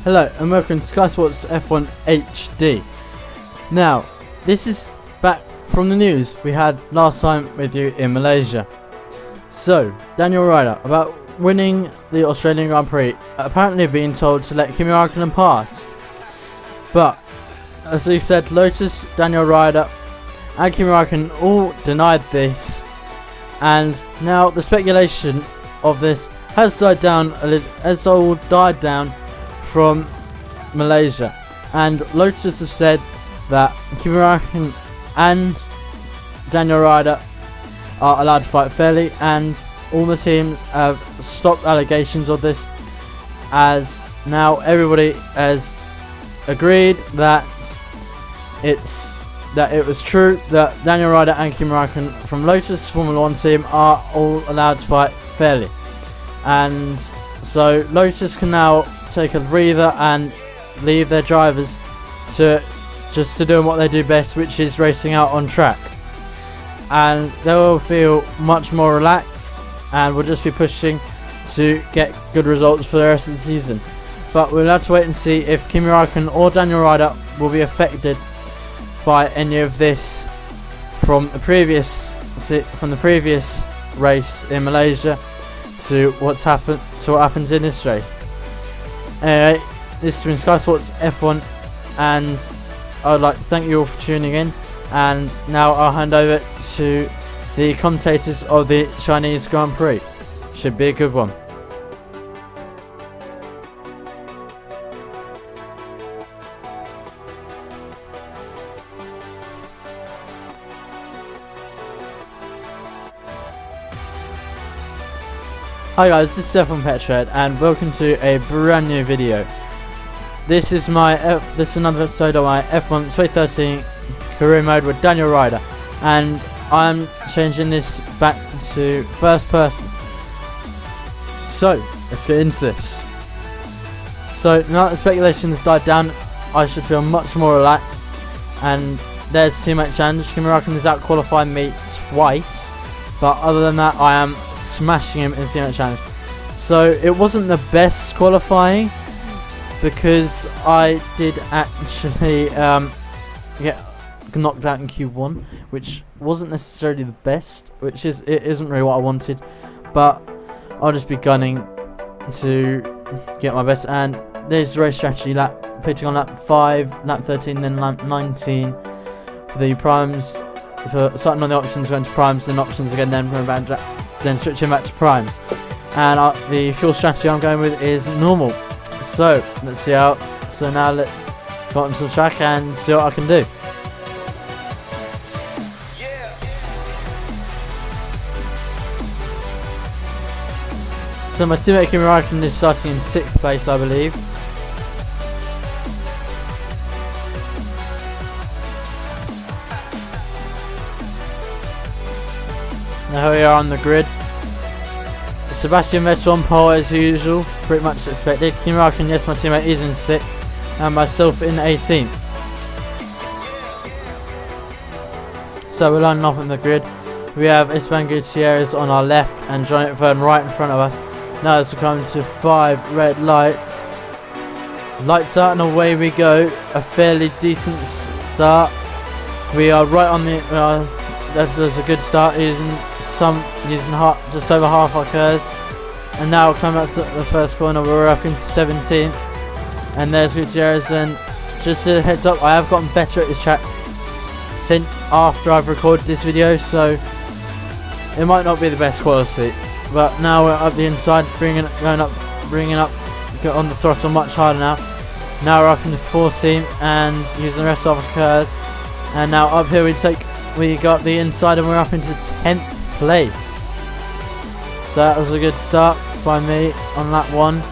Hello and welcome to Sky Sports F1 HD. Now, this is back from the news we had last time with you in Malaysia. So, Daniel Ryder, about winning the Australian Grand Prix, apparently being told to let Kimi Raikkonen pass. But, as we said, Lotus, Daniel Ryder and Kimi Raikkonen all denied this. And now the speculation of this has died down from Malaysia, and Lotus have said that Kimi Raikkonen and Daniel Ryder are allowed to fight fairly, and all the teams have stopped allegations of this, as now everybody has agreed that it was true that Daniel Ryder and Kimi Raikkonen from Lotus Formula 1 team are all allowed to fight fairly. And so Lotus can now take a breather and leave their drivers to doing what they do best, which is racing out on track, and they will feel much more relaxed and will just be pushing to get good results for the rest of the season. But we'll have to wait and see if Kimi Raikkonen or Daniel Ryder will be affected by any of this from the previous race in Malaysia to what happens in this race. Anyway, this has been Sky Sports F1, and I would like to thank you all for tuning in. And now I'll hand over to the commentators of the Chinese Grand Prix. Should be a good one. Hi guys, this is F1 Petrohead and welcome to a brand new video. This is another episode of my F1 2013 career mode with Daniel Ryder, and I'm changing this back to first person. So let's get into this. So now that the speculation has died down, I should feel much more relaxed, and there's teammate challenge. Kimi Raikkonen has out qualified me twice, but other than that, I am smashing him in the Teammate Challenge. So it wasn't the best qualifying because I did actually get knocked out in Q1, which wasn't necessarily the best, it isn't really what I wanted, but I'll just be gunning to get my best. And there's the race strategy: pitching on lap 5, lap 13, then lap 19 for the primes. For starting on the options, going to primes, then options again, then switching back to primes. And the fuel strategy I'm going with is normal. So let's see how. So now let's go onto the track and see what I can do. So my teammate Kimi Räikkönen is starting in 6th place, I believe. Now here we are on the grid. Sebastian Vettel on pole as usual, pretty much expected. Kimi Räikkönen, yes, my teammate is in 6th, and myself in 18th. So we're lining up on the grid. We have Esteban Gutierrez on our left and John Vernon right in front of us. Now as we come to 5 red lights. Lights out and away we go. A fairly decent start. We are right on the. That was a good start, using just over half our curves. And now coming up to the first corner, we're up into 17th. And there's Gutierrez. And just a heads up, I have gotten better at this track since after I've recorded this video, so it might not be the best quality. But now we're up the inside, bringing up get on the throttle much harder now. Now we're up into 14th and using the rest of our curves. And now up here we got the inside and we're up into 10th place. So that was a good start by me on lap 1.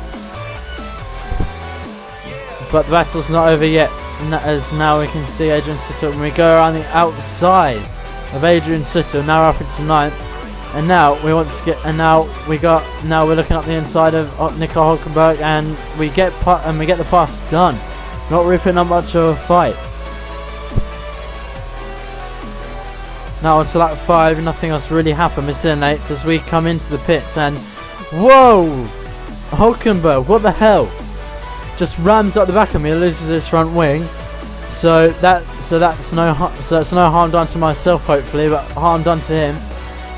But the battle's not over yet, as now we can see Adrian Sutil. When we go around the outside of Adrian Sutil, now we're up into 9th. And now we want to get, and now we're looking up the inside of Nico Hulkenberg, and we get the pass done. Not really putting up much of a fight. Now on to lap 5, nothing else really happened. We're still in 8th as we come into the pits, and whoa, Hulkenberg, what the hell? Just rams up the back of me, loses his front wing. So that's no harm done to myself, hopefully, but harm done to him.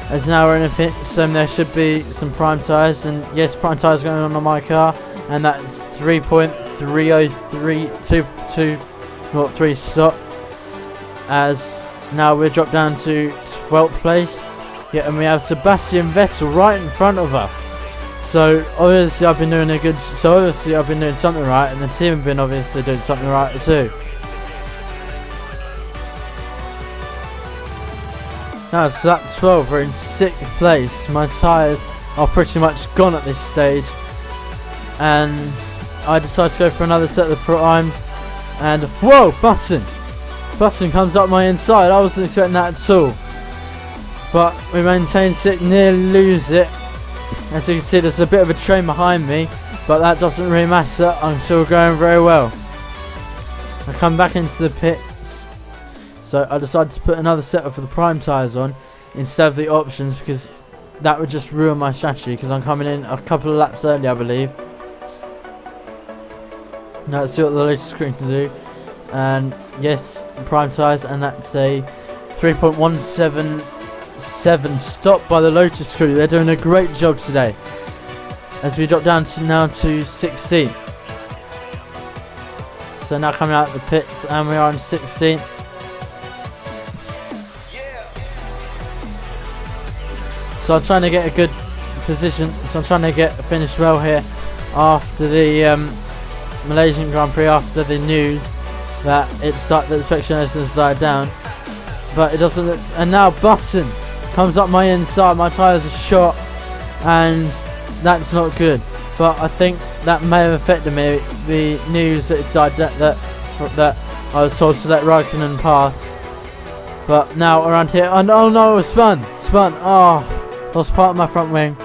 As now we're in a pit, so there should be some prime tyres, and yes, prime tyres going on my car, and that's 3.30322.3 stop. As now we're dropped down to 12th place, yeah, and we have Sebastian Vettel right in front of us. So obviously I've been doing something right, and the team have been obviously doing something right too. Now it's lap 12, we're in 6th place. My tyres are pretty much gone at this stage, and I decided to go for another set of the primes, and whoa, Button comes up my inside. I wasn't expecting that at all, but we maintain 6th, nearly lose it. As you can see, there's a bit of a train behind me, but that doesn't really matter, I'm still going very well. I come back into the pits. So I decided to put another set for the prime tyres on instead of the options, because that would just ruin my strategy, because I'm coming in a couple of laps early, I believe. Now let's see what the latest screen to do. And yes, prime tyres, and that's a 3.177 stop by the Lotus crew. They're doing a great job today. As we drop down to 16th. So now coming out of the pits, and we are on 16th. So I'm trying to get a good position. So I'm trying to get finished well here after the Malaysian Grand Prix, after the news that the speculation has died down. But it doesn't. And now Button comes up my inside. My tyres are shot, and that's not good. But I think that may have affected me. The news that it's died that I was told to let Räikkönen pass. But now around here, oh no, it was spun. Oh. Lost part of my front wing.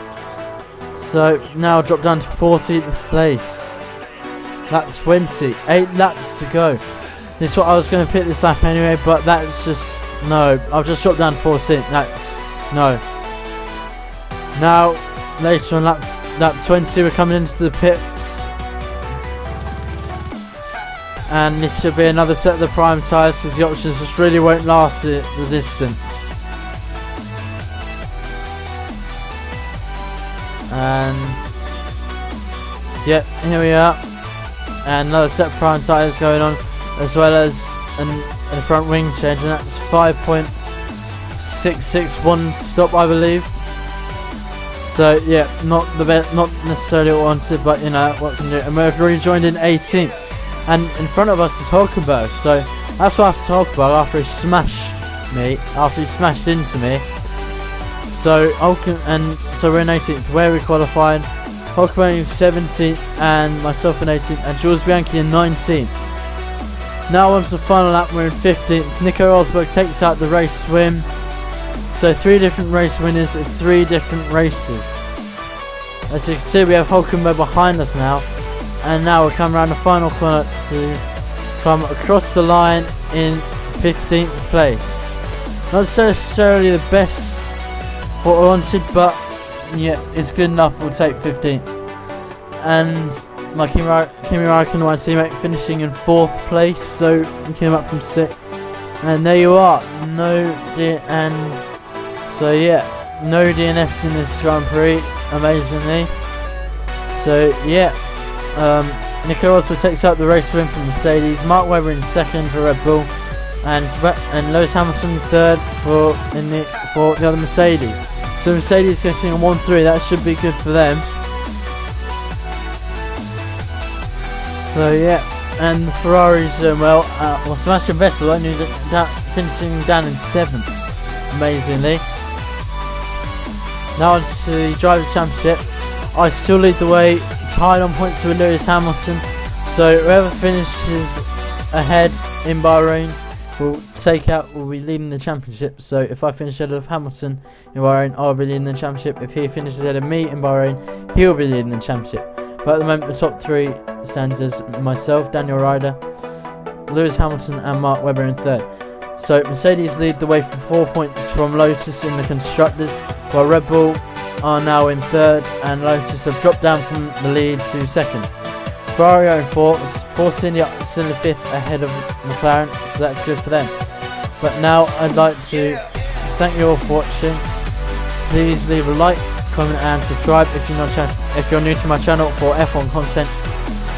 So now I'll drop down to 14th place. Lap 20. 8 laps to go. This is what I was going to pick this lap anyway, but that's just no. I've just dropped down to 14th. That's no. Now, later on lap 20, we're coming into the pits. And this should be another set of the prime tyres because the options just really won't last the distance. And yep, here we are. And another set of prime tyres going on, as well as a front wing change, and that's 5.661 stop, I believe. So yeah, not the best, not necessarily what I wanted, but you know what can do. And we've already joined in 18th, and in front of us is Hulkenberg. So that's what I have to talk about after he smashed into me. So so we're in 18th, where we qualified. Hulkenberg in 17th, and myself in 18th, and Jules Bianchi in 19th. Now on to the final lap, we're in 15th. Nico Rosberg takes out the race win. So 3 different race winners in 3 different races. As you can see, we have Hulkenberg behind us now. And now we're coming around the final corner to come across the line in 15th place. Not necessarily the best what I wanted, but yeah, it's good enough. We'll take 15th. And my Kimi Raikkonen, my teammate, finishing in 4th place. So he came up from 6th. And there you are. So yeah, no DNFs in this Grand Prix, amazingly. So yeah, Nico Rosberg takes out the race win from Mercedes. Mark Webber in 2nd for Red Bull, and Lewis Hamilton 3rd for the other Mercedes. So Mercedes getting a 1-3, that should be good for them. So yeah, and the Ferraris doing well. Sebastian Vettel only finishing down in 7th, amazingly. Now on to the Driver Championship. I still lead the way, tied on points with Lewis Hamilton. So whoever finishes ahead in Bahrain will be leading the championship. So if I finish ahead of Hamilton in Bahrain, I'll be leading the championship. If he finishes ahead of me in Bahrain, he'll be leading the championship. But at the moment, the top 3 stands as myself, Daniel Ryder, Lewis Hamilton, and Mark Webber in 3rd. So Mercedes lead the way for 4 points from Lotus in the constructors, while Red Bull are now in 3rd, and Lotus have dropped down from the lead to 2nd. Ferrari are in 4th, still in 5th ahead of McLaren, so that's good for them. But now I'd like to thank you all for watching. Please leave a like, comment and subscribe if you're new to my channel for F1 content.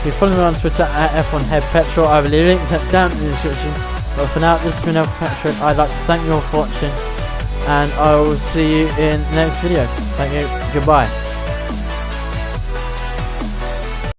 You can follow me on Twitter at F1HeadPetrol. I will leave links down in the description. But for now, this has been F1Petrol. I'd like to thank you all for watching, and I will see you in the next video. Thank you, goodbye.